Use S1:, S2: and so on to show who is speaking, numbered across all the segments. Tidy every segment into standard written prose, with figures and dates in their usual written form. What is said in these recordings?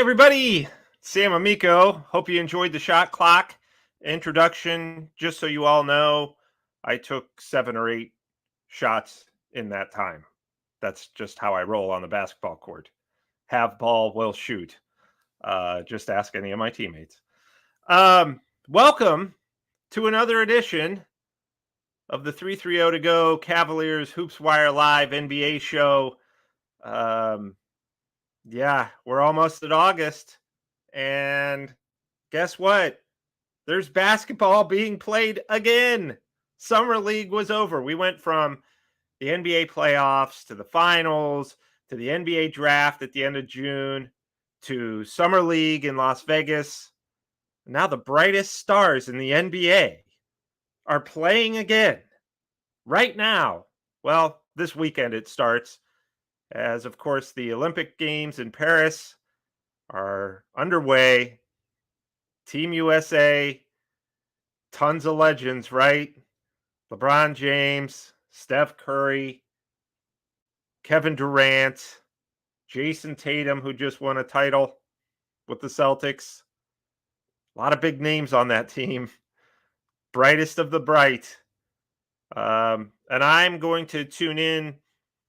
S1: everybody, Sam Amico. Hope you enjoyed the shot clock introduction. Just so you all know, I took 7 or 8 shots in that time. That's just how I roll on the basketball court. Have ball, will shoot. Just ask any of my teammates. Welcome to another edition of the 330 to go Cavaliers HoopsWire Live NBA show. Yeah, we're almost at August, and guess what? There's basketball being played again. Summer League was over. We went from the NBA playoffs to the finals to the NBA draft at the end of June to Summer League in Las Vegas. Now the brightest stars in the NBA are playing again right now. Well, this weekend it starts, as of course the Olympic Games in Paris are underway. Team USA, tons of legends, right? LeBron James, Steph Curry, Kevin Durant, Jason Tatum, who just won a title with the Celtics. A lot of big names on that team. Brightest of the bright. And I'm going to tune in.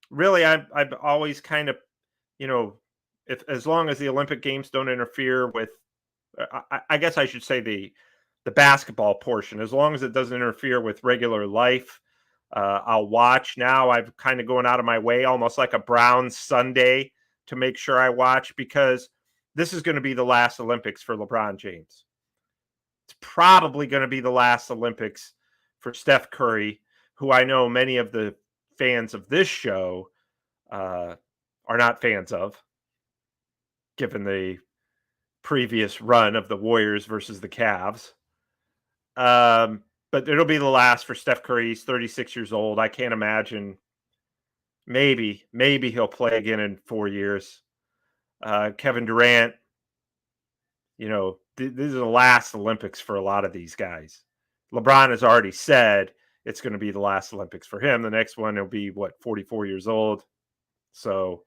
S1: Really, I've always kind of, if as long as the Olympic Games don't interfere with, I guess I should say the basketball portion, as long as it doesn't interfere with regular life, I'll watch. Now I've kind of going out of my way, almost like a Browns Sunday, to make sure I watch, because this is going to be the last Olympics for LeBron James. It's probably going to be the last Olympics for Steph Curry, who I know many of the fans of this show are not fans of, given the previous run of the Warriors versus the Cavs. But it'll be the last for Steph Curry. He's 36 years old. I can't imagine. Maybe he'll play again in 4 years. Kevin Durant, these are the last Olympics for a lot of these guys. LeBron has already said it's going to be the last Olympics for him. The next one will be 44 years old. So,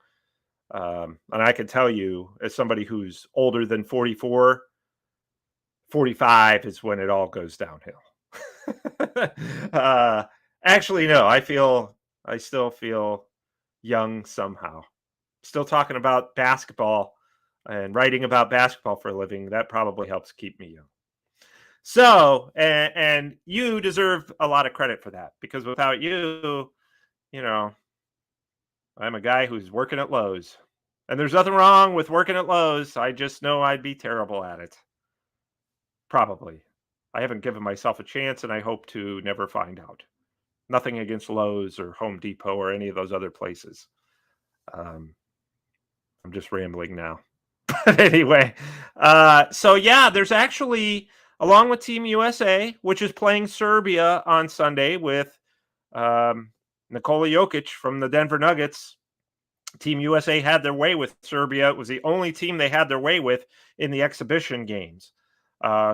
S1: and I can tell you, as somebody who's older than 44, 45 is when it all goes downhill. Actually, no, I still feel young somehow. Still talking about basketball and writing about basketball for a living. That probably helps keep me young. So, and you deserve a lot of credit for that, because without you, I'm a guy who's working at Lowe's, and there's nothing wrong with working at Lowe's. I just know I'd be terrible at it. Probably. I haven't given myself a chance, and I hope to never find out. Nothing against Lowe's or Home Depot or any of those other places. I'm just rambling now. But anyway, so yeah, there's actually, along with Team USA, which is playing Serbia on Sunday with Nikola Jokic from the Denver Nuggets. Team USA had their way with Serbia. It was the only team they had their way with in the exhibition games.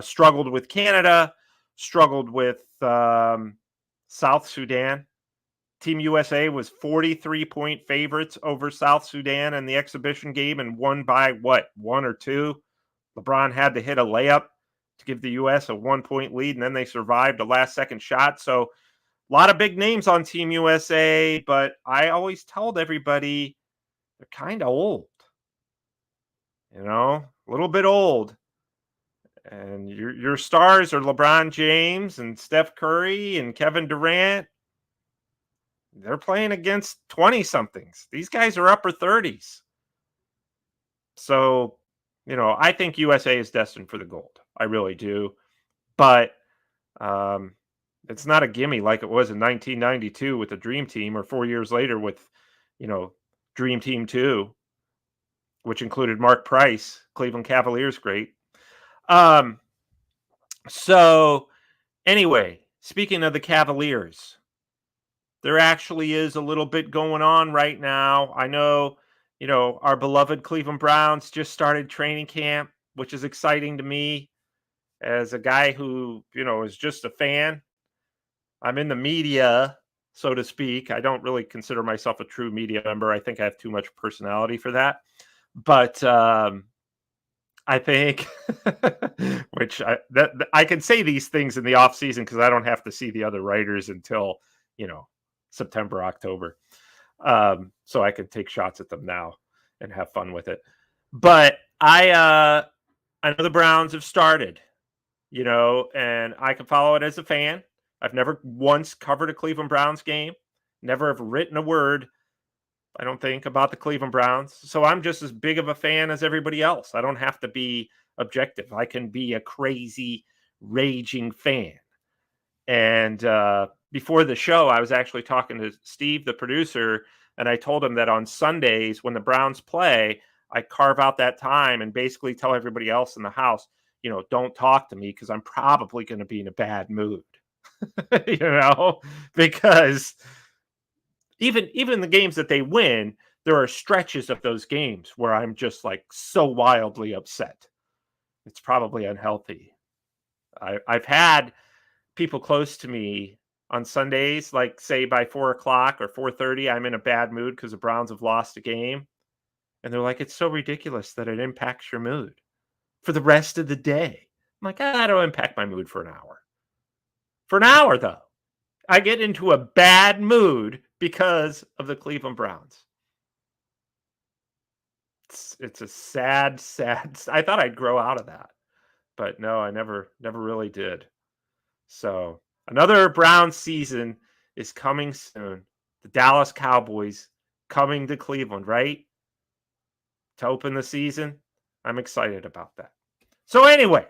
S1: Struggled with Canada, struggled with South Sudan. Team USA was 43-point favorites over South Sudan in the exhibition game and won by 1 or 2. LeBron had to hit a layup to give the U.S. a 1-point lead, and then they survived a last-second shot. So a lot of big names on Team USA, but I always told everybody they're kind of old. A little bit old. And your stars are LeBron James and Steph Curry and Kevin Durant. They're playing against 20-somethings. These guys are upper 30s. So, I think USA is destined for the gold. I really do. But it's not a gimme like it was in 1992 with the Dream Team, or 4 years later with, Dream Team 2, which included Mark Price, Cleveland Cavaliers great. So anyway, speaking of the Cavaliers, there actually is a little bit going on right now. I know, our beloved Cleveland Browns just started training camp, which is exciting to me as a guy who, is just a fan. I'm in the media, so to speak. I don't really consider myself a true media member. I think I have too much personality for that. But I think, which I can say these things in the off season because I don't have to see the other writers until, you know, September, October. So I can take shots at them now and have fun with it. But I know the Browns have started, you know, and I can follow it as a fan. I've never once covered a Cleveland Browns game, never have written a word, I don't think, about the Cleveland Browns. So I'm just as big of a fan as everybody else. I don't have to be objective. I can be a crazy, raging fan. And before the show, I was actually talking to Steve, the producer, and I told him that on Sundays when the Browns play, I carve out that time and basically tell everybody else in the house, you know, don't talk to me because I'm probably going to be in a bad mood, you know, because even the games that they win, there are stretches of those games where I'm just like so wildly upset. It's probably unhealthy. I've had people close to me on Sundays, like say by 4 o'clock or 4:30, I'm in a bad mood because the Browns have lost a game. And they're like, it's so ridiculous that it impacts your mood for the rest of the day. I'm like, I don't impact my mood for an hour. For an hour, though, I get into a bad mood because of the Cleveland Browns. It's a sad, sad. I thought I'd grow out of that, but no, I never really did. So another Browns season is coming soon. The Dallas Cowboys coming to Cleveland, right? To open the season. I'm excited about that. So anyway,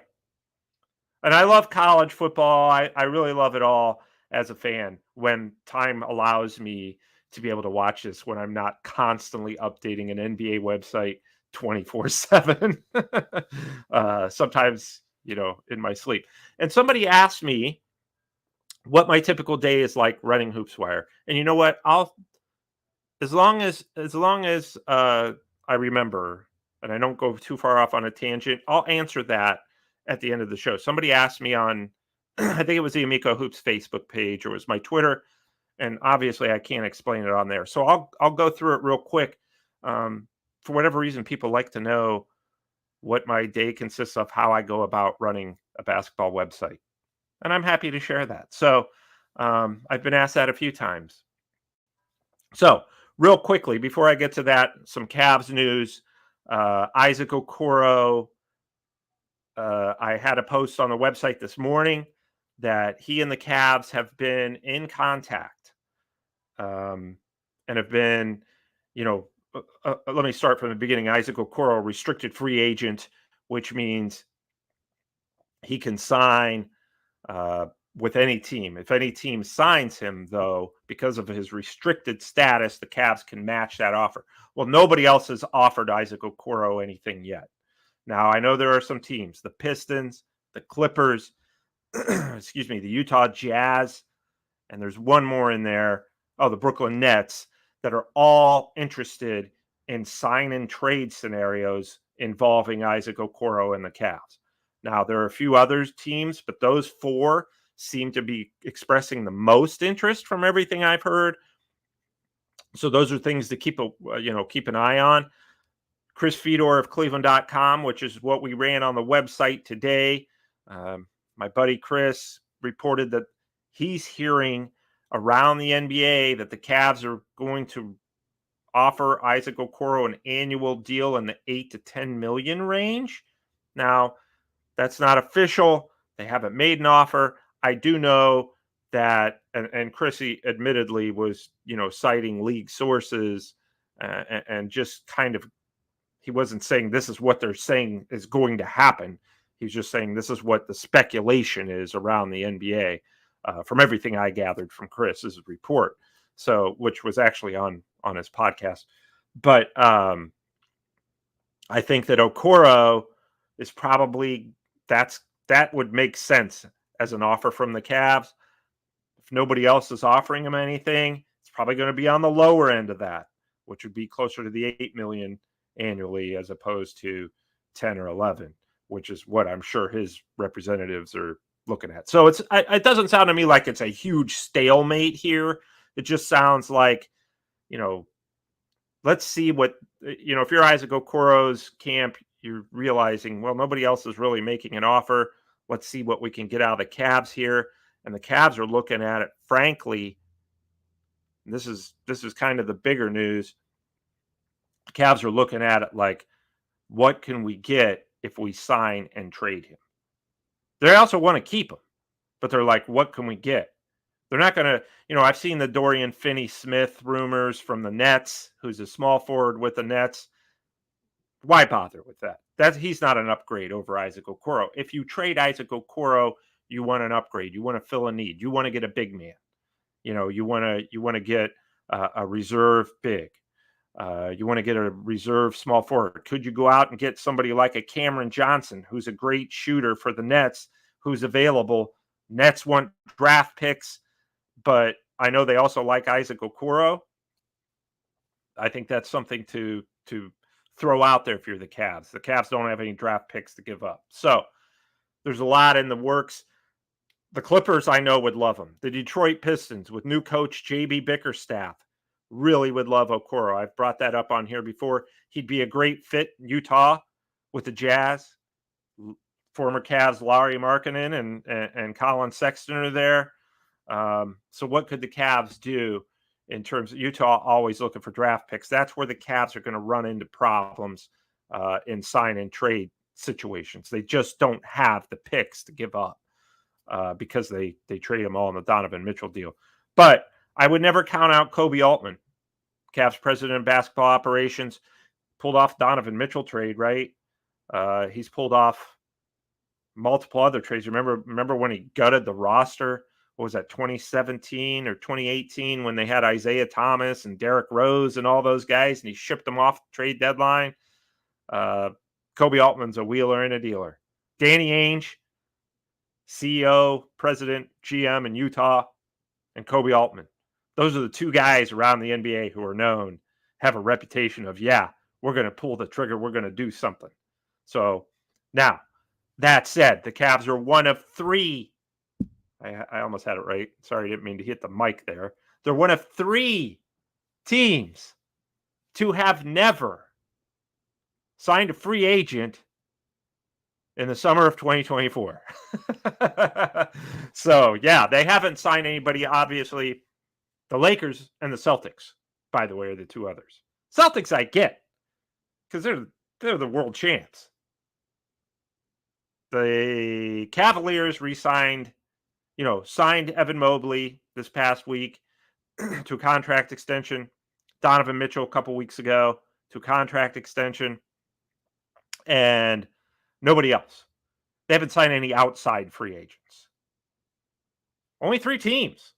S1: and I love college football. I really love it all as a fan when time allows me to be able to watch this when I'm not constantly updating an NBA website 24/7. Sometimes, you know, in my sleep. And somebody asked me what my typical day is like running HoopsWire. And you know what? I'll as long as I remember and I don't go too far off on a tangent, I'll answer that at the end of the show. Somebody asked me on I think it was the Amico Hoops Facebook page or it was my Twitter, and obviously I can't explain it on there. So I'll go through it real quick. For whatever reason, people like to know what my day consists of, how I go about running a basketball website, and I'm happy to share that. So I've been asked that a few times. So, real quickly, before I get to that, some Cavs news. Isaac Okoro, I had a post on the website this morning that he and the Cavs have been in contact and have been, you know, let me start from the beginning. Isaac Okoro, restricted free agent, which means he can sign with any team. If any team signs him, though, because of his restricted status, the Cavs can match that offer. Well, nobody else has offered Isaac Okoro anything yet. Now, I know there are some teams, the Pistons, the Clippers, excuse me, the Utah Jazz, and there's one more in there, the Brooklyn Nets, that are all interested in sign and trade scenarios involving Isaac Okoro and the Cavs. Now, there are a few other teams, but those four seem to be expressing the most interest from everything I've heard. So those are things to keep an eye on. Chris Fedor of Cleveland.com, which is what we ran on the website today. My buddy Chris reported that he's hearing around the NBA that the Cavs are going to offer Isaac Okoro an annual deal in the 8 to 10 million range. Now, that's not official. They haven't made an offer. I do know that, and Chrissy admittedly was, citing league sources and just kind of, he wasn't saying this is what they're saying is going to happen. He's just saying this is what the speculation is around the NBA from everything I gathered from Chris's report. So, which was actually on his podcast. But I think that Okoro is probably, that would make sense as an offer from the Cavs. If nobody else is offering him anything, it's probably going to be on the lower end of that, which would be closer to the 8 million annually as opposed to 10 or 11, which is what I'm sure his representatives are looking at. So it doesn't sound to me like it's a huge stalemate here. It just sounds like, let's see what, if you're Isaac Okoro's camp, you're realizing, well, nobody else is really making an offer. Let's see what we can get out of the Cavs here. And the Cavs are looking at it, frankly. This is kind of the bigger news. The Cavs are looking at it like, what can we get if we sign and trade him? They also want to keep him, but they're like, what can we get? They're not going to, I've seen the Dorian Finney-Smith rumors from the Nets, who's a small forward with the Nets. Why bother with that? He's not an upgrade over Isaac Okoro. If you trade Isaac Okoro, you want an upgrade. You want to fill a need. You want to get a big man. You want to get a reserve big. You want to get a reserve small forward. Could you go out and get somebody like a Cameron Johnson, who's a great shooter for the Nets, who's available? Nets want draft picks, but I know they also like Isaac Okoro. I think that's something to throw out there if you're the Cavs. The Cavs don't have any draft picks to give up. So there's a lot in the works. The Clippers, I know, would love him. The Detroit Pistons, with new coach J.B. Bickerstaff, really would love Okoro. I've brought that up on here before. He'd be a great fit in Utah with the Jazz. Former Cavs Lauri Markkanen and Colin Sexton are there. So what could the Cavs do in terms of Utah always looking for draft picks? That's where the Cavs are going to run into problems in sign and trade situations. They just don't have the picks to give up because they trade them all in the Donovan Mitchell deal. But I would never count out Kobe Altman, Cavs president of basketball operations. Pulled off Donovan Mitchell trade, right? He's pulled off multiple other trades. Remember when he gutted the roster? What was that, 2017 or 2018, when they had Isaiah Thomas and Derrick Rose and all those guys, and he shipped them off the trade deadline? Kobe Altman's a wheeler and a dealer. Danny Ainge, CEO, president, GM in Utah, and Kobe Altman. Those are the two guys around the NBA who are known, have a reputation of, we're going to pull the trigger. We're going to do something. So now, that said, the Cavs are one of three. I almost had it right. Sorry, I didn't mean to hit the mic there. They're one of three teams to have never signed a free agent in the summer of 2024. So, they haven't signed anybody. Obviously, the Lakers and the Celtics, by the way, are the two others. Celtics I get, because they're the world champs. The Cavaliers signed Evan Mobley this past week to a contract extension. Donovan Mitchell a couple weeks ago to a contract extension. And nobody else. They haven't signed any outside free agents. Only three teams.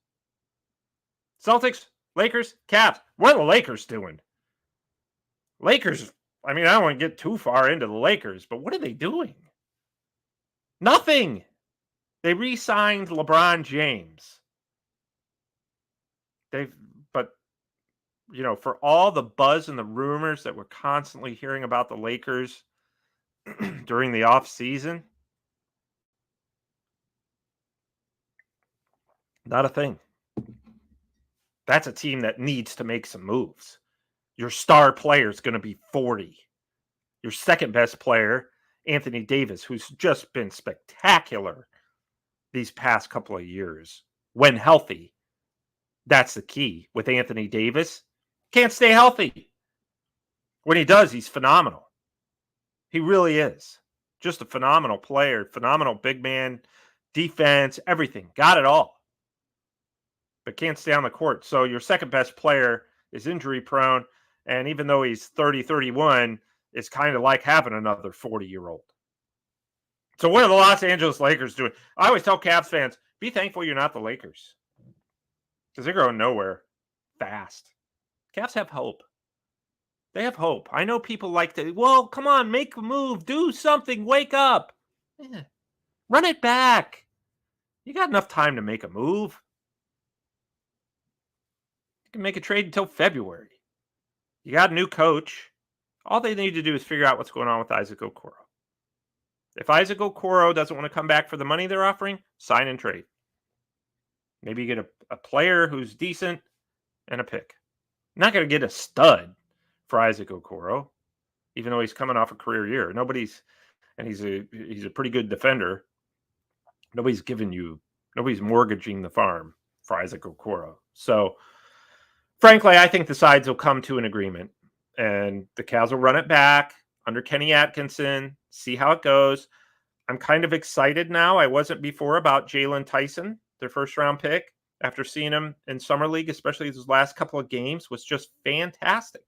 S1: Celtics, Lakers, Cavs. What are the Lakers doing? Lakers, I don't want to get too far into the Lakers, but what are they doing? Nothing. They re-signed LeBron James. For all the buzz and the rumors that we're constantly hearing about the Lakers during the offseason, not a thing. That's a team that needs to make some moves. Your star player is going to be 40. Your second best player, Anthony Davis, who's just been spectacular these past couple of years, when healthy. That's the key with Anthony Davis. Can't stay healthy. When he does, he's phenomenal. He really is. Just a phenomenal player, phenomenal big man, defense, everything. Got it all. But can't stay on the court. So your second best player is injury prone. And even though he's 30, 31, it's kind of like having another 40-year-old. So what are the Los Angeles Lakers doing? I always tell Cavs fans, be thankful you're not the Lakers. Because they're going nowhere fast. Cavs have hope. They have hope. I know people like to, come on, make a move. Do something. Wake up. Run it back. You got enough time to make a move. You can make a trade until February. You got a new coach. All they need to do is figure out what's going on with Isaac Okoro. If Isaac Okoro doesn't want to come back for the money they're offering, sign and trade. Maybe you get a player who's decent and a pick. Not going to get a stud for Isaac Okoro. even though he's coming off a career year. And he's a pretty good defender. Nobody's mortgaging the farm for Isaac Okoro. So, frankly, I think the sides will come to an agreement, and the Cavs will run it back under Kenny Atkinson, see how it goes. I'm kind of excited now. I wasn't before about Jalen Tyson, their first round pick, after seeing him in Summer League, especially his last couple of games, was just fantastic.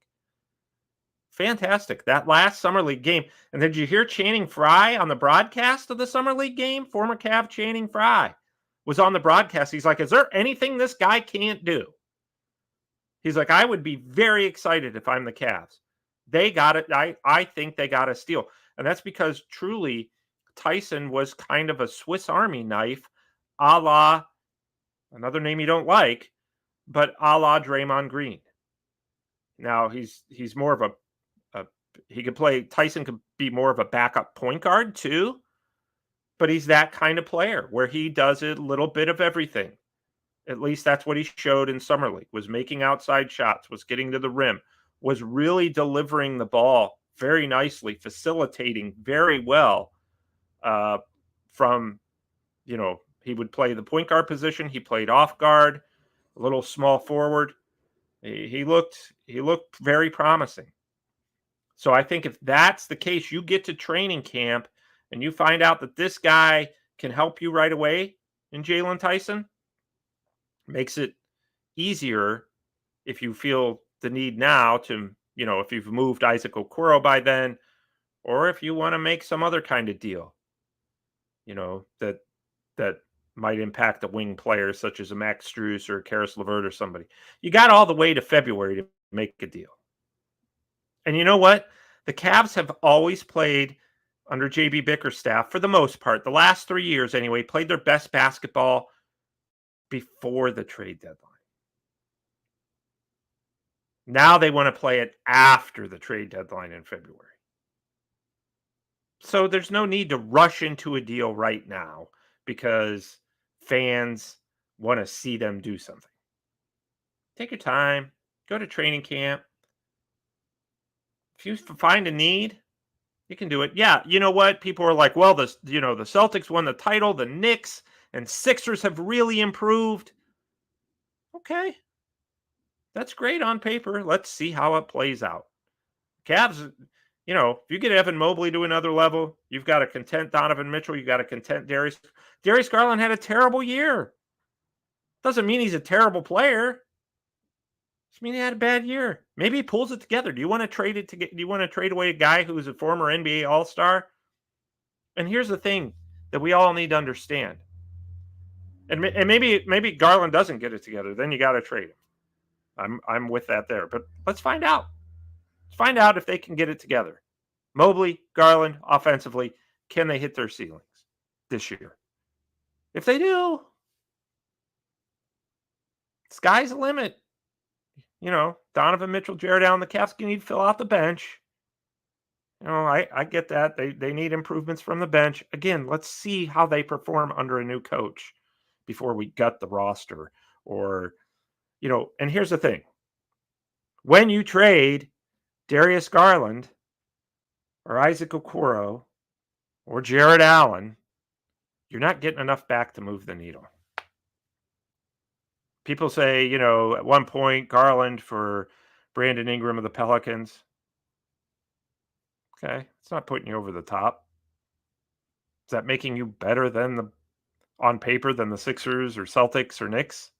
S1: Fantastic. That last Summer League game. And did you hear Channing Frye on the broadcast of the Summer League game? Former Cav Channing Frye was on the broadcast. He's like, is there anything this guy can't do? He's like, I would be very excited if I'm the Cavs. They got it. I think they got a steal. And that's because truly Tyson was kind of a Swiss Army knife, a la, another name you don't like, but a la Draymond Green. Now he's more of Tyson could be more of a backup point guard too, but he's that kind of player where he does a little bit of everything. At least that's what he showed in Summer League, was making outside shots, was getting to the rim, was really delivering the ball very nicely, facilitating very well from, he would play the point guard position. He played off guard, a little small forward. He looked very promising. So I think if that's the case, you get to training camp and you find out that this guy can help you right away in Jalen Tyson, makes it easier if you feel the need now to, if you've moved Isaac Okoro by then, or if you want to make some other kind of deal, that might impact the wing players such as a Max Strus or Karis LeVert or somebody. You got all the way to February to make a deal. And you know what? The Cavs have always played under JB Bickerstaff, for the most part, the last 3 years anyway, played their best basketball before the trade deadline. Now they want to play it after the trade deadline in February. So there's no need to rush into a deal right now because fans want to see them do something. Take your time, go to training camp. If you find a need, you can do it. Yeah, you know what? People are like, well, the Celtics won the title, the Knicks and Sixers have really improved. Okay. That's great on paper. Let's see how it plays out. Cavs, if you get Evan Mobley to another level, you've got a content Donovan Mitchell, you've got a content Darius. Darius Garland had a terrible year. Doesn't mean he's a terrible player. Just mean he had a bad year. Maybe he pulls it together. Do you want to trade away a guy who is a former NBA All-Star? And here's the thing that we all need to understand. And maybe Garland doesn't get it together. Then you got to trade him. I'm with that there. But let's find out. Let's find out if they can get it together. Mobley, Garland, offensively, can they hit their ceilings this year? If they do, sky's the limit. Donovan Mitchell, Jared Allen, the Cavs need to fill out the bench. I get that. They need improvements from the bench. Again, let's see how they perform under a new coach before we gut the roster. Or, and here's the thing. When you trade Darius Garland or Isaac Okoro or Jared Allen, you're not getting enough back to move the needle. People say, at one point, Garland for Brandon Ingram of the Pelicans. Okay, it's not putting you over the top. Is that making you better on paper than the Sixers or Celtics or Knicks?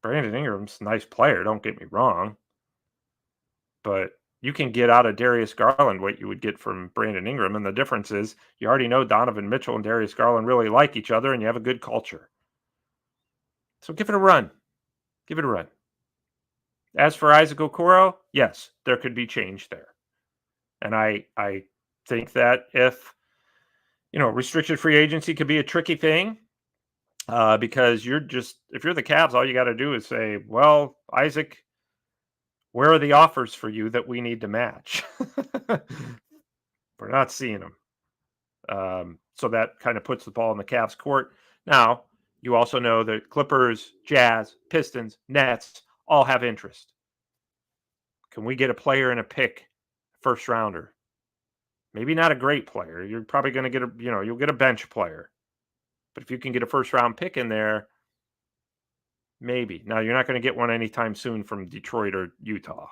S1: Brandon Ingram's a nice player, don't get me wrong. But you can get out of Darius Garland what you would get from Brandon Ingram, and the difference is you already know Donovan Mitchell and Darius Garland really like each other, and you have a good culture. So give it a run. Give it a run. As for Isaac Okoro, yes, there could be change there. And I think that if restricted free agency could be a tricky thing because if you're the Cavs, all you got to do is say, well, Isaac, where are the offers for you that we need to match? We're not seeing them. So that kind of puts the ball in the Cavs' court. Now, you also know that Clippers, Jazz, Pistons, Nets all have interest. Can we get a player and a pick first rounder. Maybe not a great player. You're probably going to get you'll get a bench player. But if you can get a first round pick in there, maybe. Now, you're not going to get one anytime soon from Detroit or Utah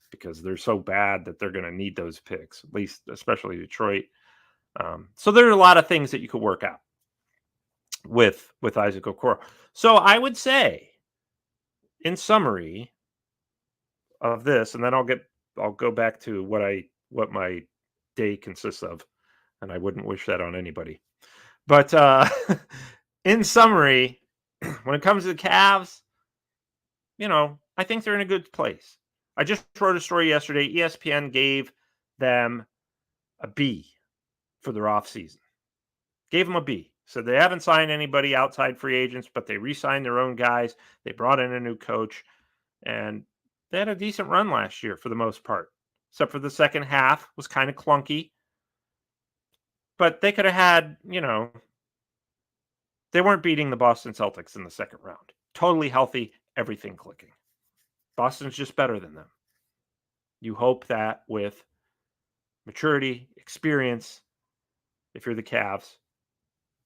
S1: because they're so bad that they're going to need those picks, at least, especially Detroit. So there are a lot of things that you could work out with Isaac Okoro. So I would say, in summary of this, and then I'll go back to what my day consists of, and I wouldn't wish that on anybody. But in summary, when it comes to the Cavs, I think they're in a good place. I just wrote a story yesterday. ESPN gave them a B for their offseason. Gave them a B. So they haven't signed anybody outside free agents, but they re-signed their own guys. They brought in a new coach, and they had a decent run last year for the most part, except for the second half was kind of clunky. But they could have had, they weren't beating the Boston Celtics in the second round. Totally healthy, everything clicking. Boston's just better than them. You hope that with maturity, experience, if you're the Cavs,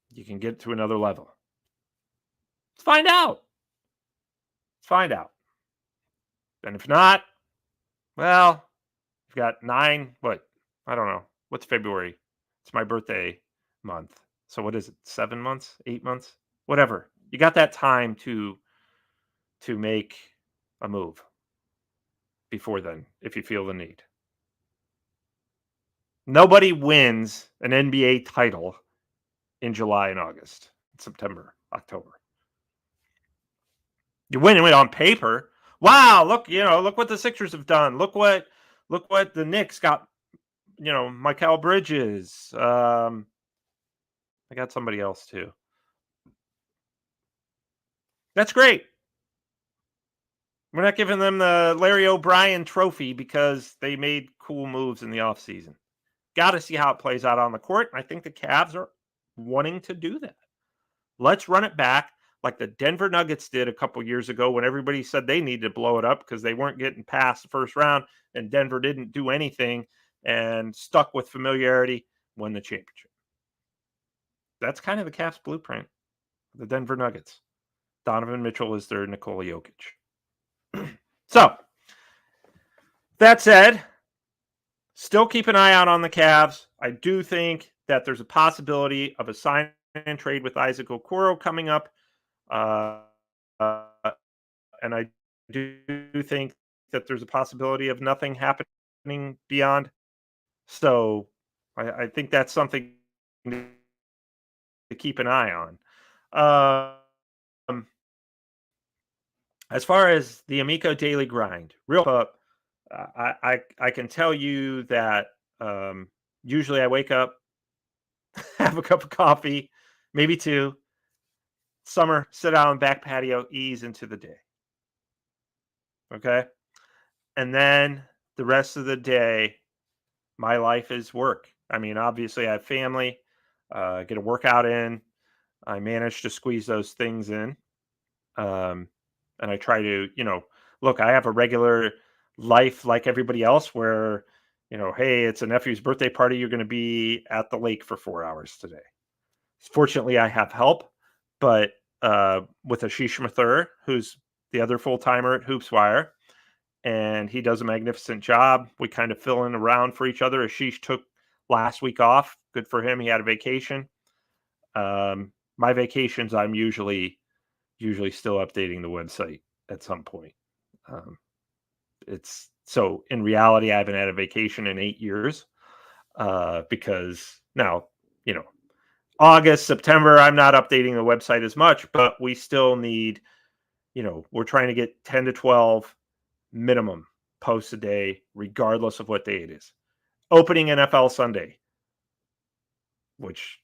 S1: you can get to another level. Let's find out. And if not, well, you've got 9, I don't know. What's February? It's my birthday month. So what is it? 7 months? 8 months? Whatever. You got that time to make a move before then, if you feel the need. Nobody wins an NBA title in July and August, September, October. You win it on paper. Wow, look what the Sixers have done. Look what the Knicks got. Mikal Bridges. I got somebody else too. That's great. We're not giving them the Larry O'Brien trophy because they made cool moves in the offseason. Got to see how it plays out on the court. I think the Cavs are wanting to do that. Let's run it back like the Denver Nuggets did a couple years ago when everybody said they needed to blow it up because they weren't getting past the first round and Denver didn't do anything and stuck with familiarity, won the championship. That's kind of the Cavs blueprint, the Denver Nuggets. Donovan Mitchell is their Nikola Jokic. So, that said, still keep an eye out on the Cavs. I do think that there's a possibility of a sign and trade with Isaac Okoro coming up. And I do think that there's a possibility of nothing happening beyond. So I think that's something to keep an eye on. As far as the Amico Daily Grind, real quick, I can tell you that usually I wake up, have a cup of coffee, maybe 2. Summer, sit out on back patio, ease into the day. Okay? And then the rest of the day, my life is work. I mean, obviously I have family, get a workout in. I manage to squeeze those things in. And I try to, look, I have a regular life like everybody else where, hey, it's a nephew's birthday party. You're going to be at the lake for 4 hours today. Fortunately, I have help, but with Ashish Mathur, who's the other full-timer at HoopsWire, and he does a magnificent job. We kind of fill in around for each other. Ashish took last week off. Good for him. He had a vacation. My vacations, I'm usually still updating the website at some point. So in reality, I haven't had a vacation in 8 years because now, August, September, I'm not updating the website as much, but we still need, we're trying to get 10 to 12 minimum posts a day, regardless of what day it is. Opening NFL Sunday, which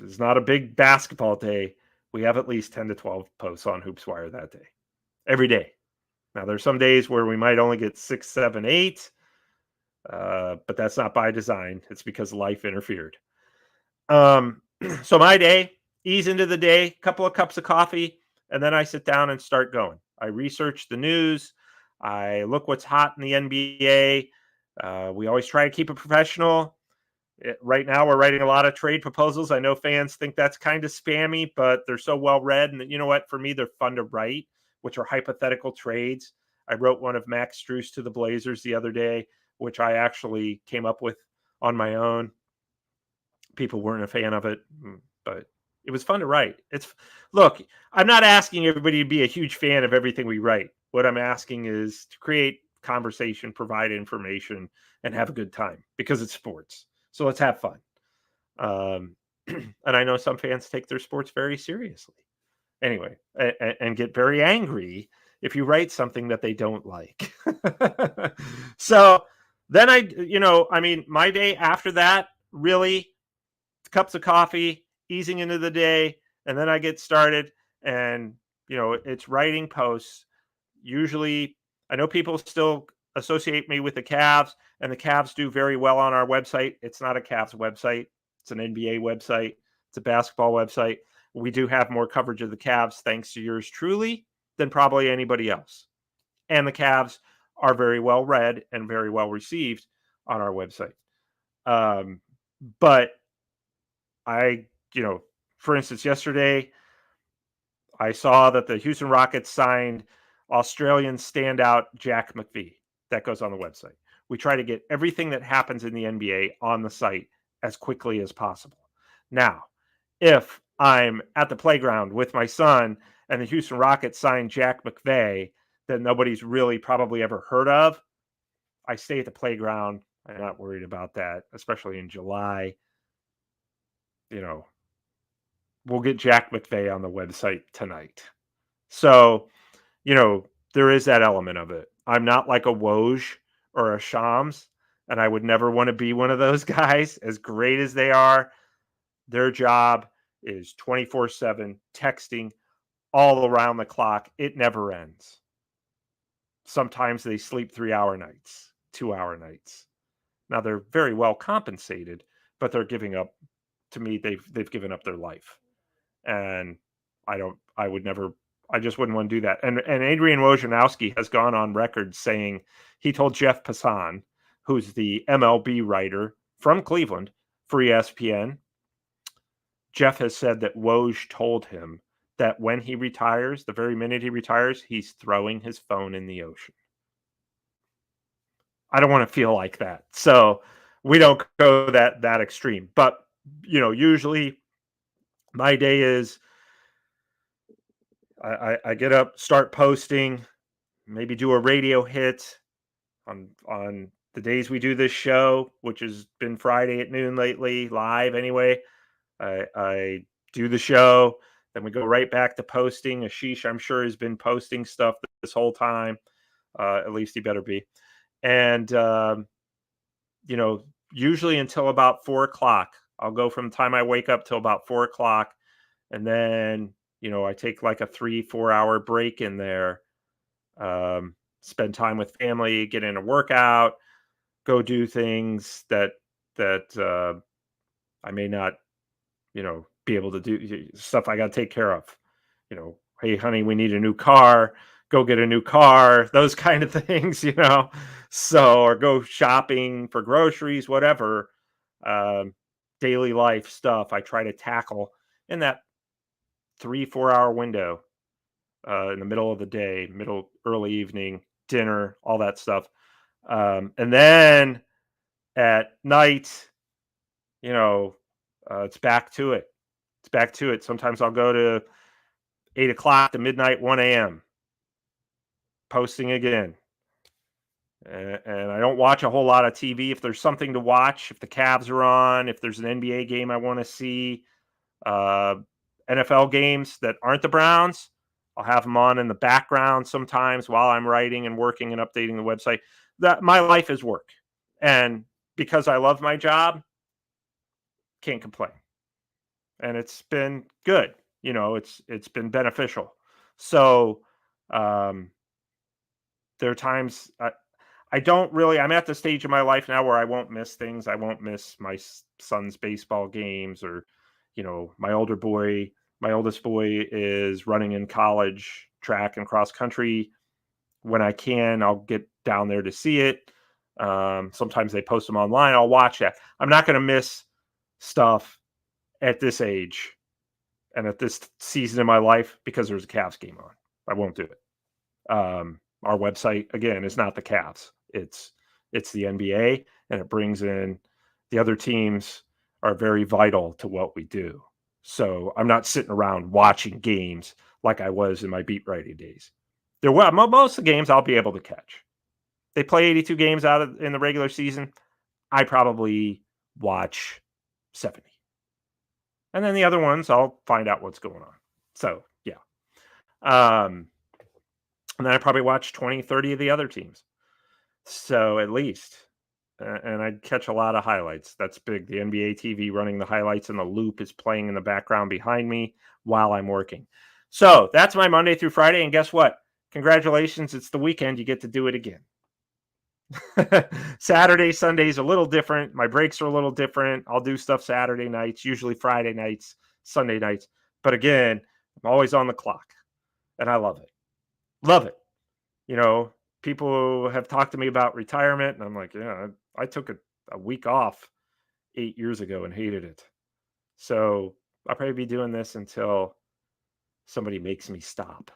S1: is not a big basketball day. We have at least 10 to 12 posts on HoopsWire that day, every day. Now, there's some days where we might only get 6, 7, 8, but that's not by design. It's because life interfered. So my day, ease into the day, couple of cups of coffee, and then I sit down and start going. I research the news. I look what's hot in the NBA. We always try to keep it professional. Right now, we're writing a lot of trade proposals. I know fans think that's kind of spammy, but they're so well read. And you know what? For me, they're fun to write, which are hypothetical trades. I wrote one of Max Strus to the Blazers the other day, which I actually came up with on my own. People weren't a fan of it, but it was fun to write. Look, I'm not asking everybody to be a huge fan of everything we write. What I'm asking is to create conversation, provide information, and have a good time because it's sports. So let's have fun. And I know some fans take their sports very seriously. Anyway, and get very angry if you write something that they don't like. So then my day after that, really, cups of coffee, easing into the day, and then I get started. And it's writing posts. Usually, I know people still associate me with the Cavs, and the Cavs do very well on our website. It's not a Cavs website. It's an NBA website. It's a basketball website. We do have more coverage of the Cavs, thanks to yours truly, than probably anybody else. And the Cavs are very well read and very well received on our website. But for instance, yesterday, I saw that the Houston Rockets signed Australian standout Jack McVee. That goes on the website. We try to get everything that happens in the NBA on the site as quickly as possible. Now, if I'm at the playground with my son and the Houston Rockets sign Jack McVee that nobody's really probably ever heard of, I stay at the playground. I'm not worried about that, especially in July. We'll get Jack McVee on the website tonight. So, there is that element of it. I'm not like a Woj or a Shams, and I would never want to be one of those guys. As great as they are, their job is 24/7 texting all around the clock. It never ends. Sometimes they sleep 3-hour nights, 2-hour nights. Now they're very well compensated, but they're giving up. To me, they've given up their life, and I just wouldn't want to do that. And Adrian Wojnarowski has gone on record saying he told Jeff Passan, who's the MLB writer from Cleveland for ESPN. Jeff has said that Woj told him that when he retires, the very minute he retires, he's throwing his phone in the ocean. I don't want to feel like that. So we don't go that extreme. But, usually my day is I get up, start posting, maybe do a radio hit on the days we do this show, which has been Friday at noon lately, live anyway. I do the show, then we go right back to posting. Ashish, I'm sure, has been posting stuff this whole time. At least he better be. And, usually until about 4:00, I'll go from the time I wake up till about 4:00. And then, I take like a 3-4 hour break in there, spend time with family, get in a workout, go do things that I may not, be able to do, stuff I got to take care of. Hey, honey, we need a new car. Go get a new car. Those kind of things, So, or go shopping for groceries, whatever. Daily life stuff I try to tackle in that 3-4 hour window, in the middle of the day, early evening, dinner, all that stuff. And then at night, it's back to it. It's back to it. Sometimes I'll go to 8:00 to midnight, 1 a.m. posting again. And I don't watch a whole lot of TV. If there's something to watch, if the Cavs are on, if there's an NBA game I want to see, NFL games that aren't the Browns, I'll have them on in the background sometimes while I'm writing and working and updating the website. That my life is work. And because I love my job, can't complain. And it's been good. It's been beneficial. So there are times I'm at the stage of my life now where I won't miss things. I won't miss my son's baseball games, or, my oldest boy is running in college track and cross country. When I can, I'll get down there to see it. Sometimes they post them online. I'll watch that. I'm not going to miss stuff at this age and at this season in my life because there's a Cavs game on. I won't do it. Our website, again, is not the Cavs. It's the NBA, and it brings in the other teams are very vital to what we do. So I'm not sitting around watching games like I was in my beat writing days. Most of the games I'll be able to catch. They play 82 games in the regular season. I probably watch 70. And then the other ones, I'll find out what's going on. So, yeah. And then I probably watch 20, 30 of the other teams. So at least. And I'd catch a lot of highlights. That's big. The NBA TV running the highlights, and the loop is playing in the background behind me while I'm working. So that's my Monday through Friday. And guess what? Congratulations. It's the weekend. You get to do it again. Saturday, Sunday's a little different. My breaks are a little different. I'll do stuff Saturday nights, usually Friday nights, Sunday nights. But again, I'm always on the clock, and I love it. Love it. You know, people have talked to me about retirement, and I'm like, yeah, I took a week off 8 years ago and hated it. So I'll probably be doing this until somebody makes me stop,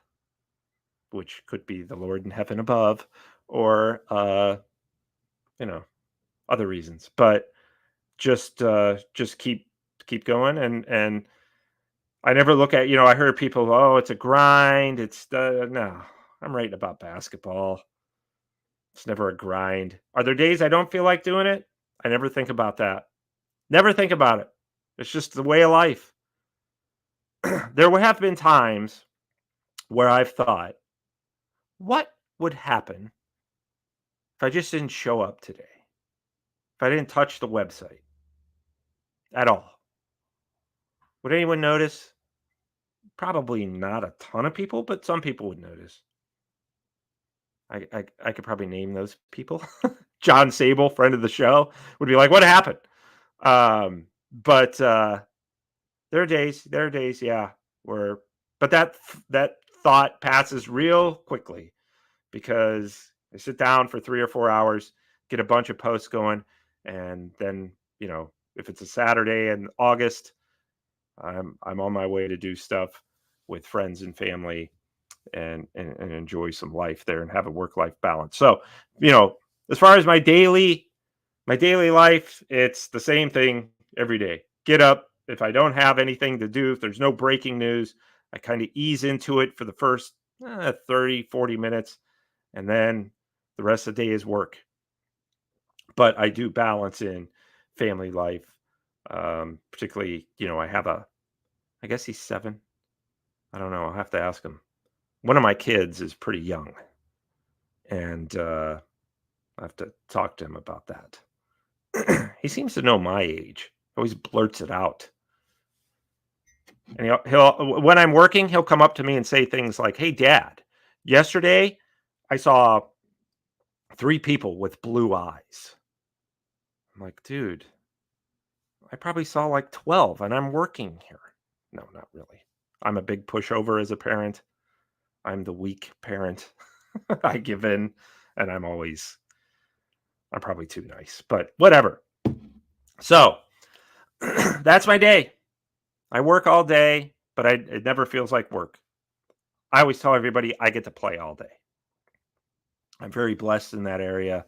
S1: which could be the Lord in heaven above, or other reasons. But just keep going, and I never look at, I heard people, oh, it's a grind. It's no, I'm writing about basketball. It's never a grind. Are there days I don't feel like doing it? I never think about that. Never think about it. It's just the way of life. There have been times where I've thought, what would happen if I just didn't show up today? If I didn't touch the website at all? Would anyone notice? Probably not a ton of people, but some people would notice. I could probably name those people. John Sable, friend of the show, would be like, what happened? But there are days, yeah, but that thought passes real quickly because I sit down for 3 or 4 hours, get a bunch of posts going, and then, if it's a Saturday in August, I'm on my way to do stuff with friends and family and enjoy some life there and have a work-life balance. So, as far as my daily life, it's the same thing every day. Get up. If I don't have anything to do, if there's no breaking news, I kind of ease into it for the first 30, 40 minutes, and then the rest of the day is work. But I do balance in family life, particularly, I guess he's 7. I don't know. I'll have to ask him. One of my kids is pretty young, and I have to talk to him about that. He seems to know my age. Always blurts it out. And he'll when I'm working, he'll come up to me and say things like, "Hey, Dad, yesterday I saw 3 people with blue eyes." I'm like, "Dude, I probably saw like 12, and I'm working here." No, not really. I'm a big pushover as a parent. I'm the weak parent. I give in, and I'm probably too nice, but whatever. So that's my day. I work all day, but it never feels like work. I always tell everybody I get to play all day. I'm very blessed in that area.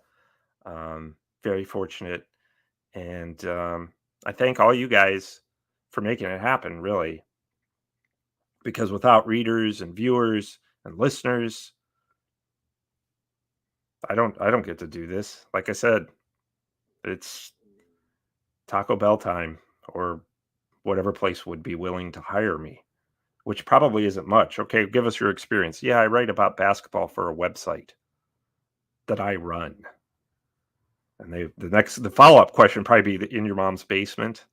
S1: Very fortunate. And I thank all you guys for making it happen, really. Because without readers and viewers and listeners, I don't get to do this. Like I said, it's Taco Bell time or whatever place would be willing to hire me, which probably isn't much. Okay, give us your experience. Yeah, I write about basketball for a website that I run. And the follow-up question probably be in your mom's basement.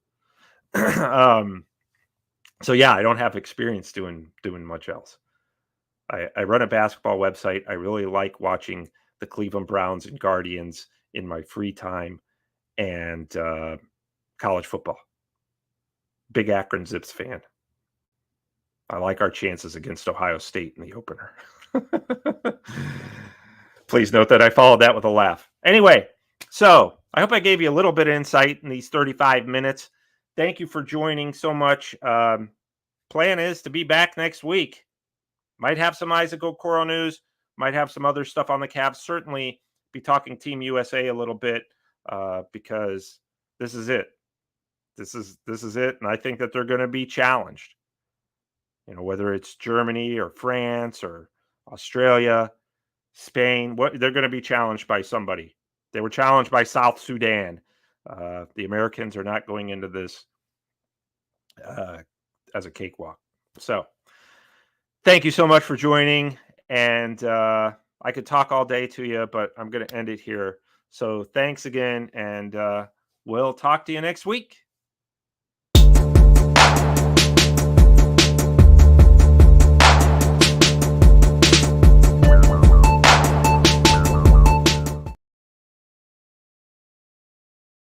S1: So yeah, I don't have experience doing much else. I run a basketball website. I really like watching the Cleveland Browns and Guardians in my free time, and college football. Big Akron Zips fan. I like our chances against Ohio State in the opener. Please note that I followed that with a laugh. Anyway, So I hope I gave you a little bit of insight in these 35 minutes. Thank you for joining so much. Plan is to be back next week. Might have some Isaac Okoro news. Might have some other stuff on the Cavs. Certainly be talking Team USA a little bit because this is it. This is it, and I think that they're going to be challenged. Whether it's Germany or France or Australia, Spain, they're going to be challenged by somebody. They were challenged by South Sudan. The Americans are not going into this as a cakewalk. So, thank you so much for joining. And I could talk all day to you, but I'm going to end it here. So, thanks again, and we'll talk to you next week.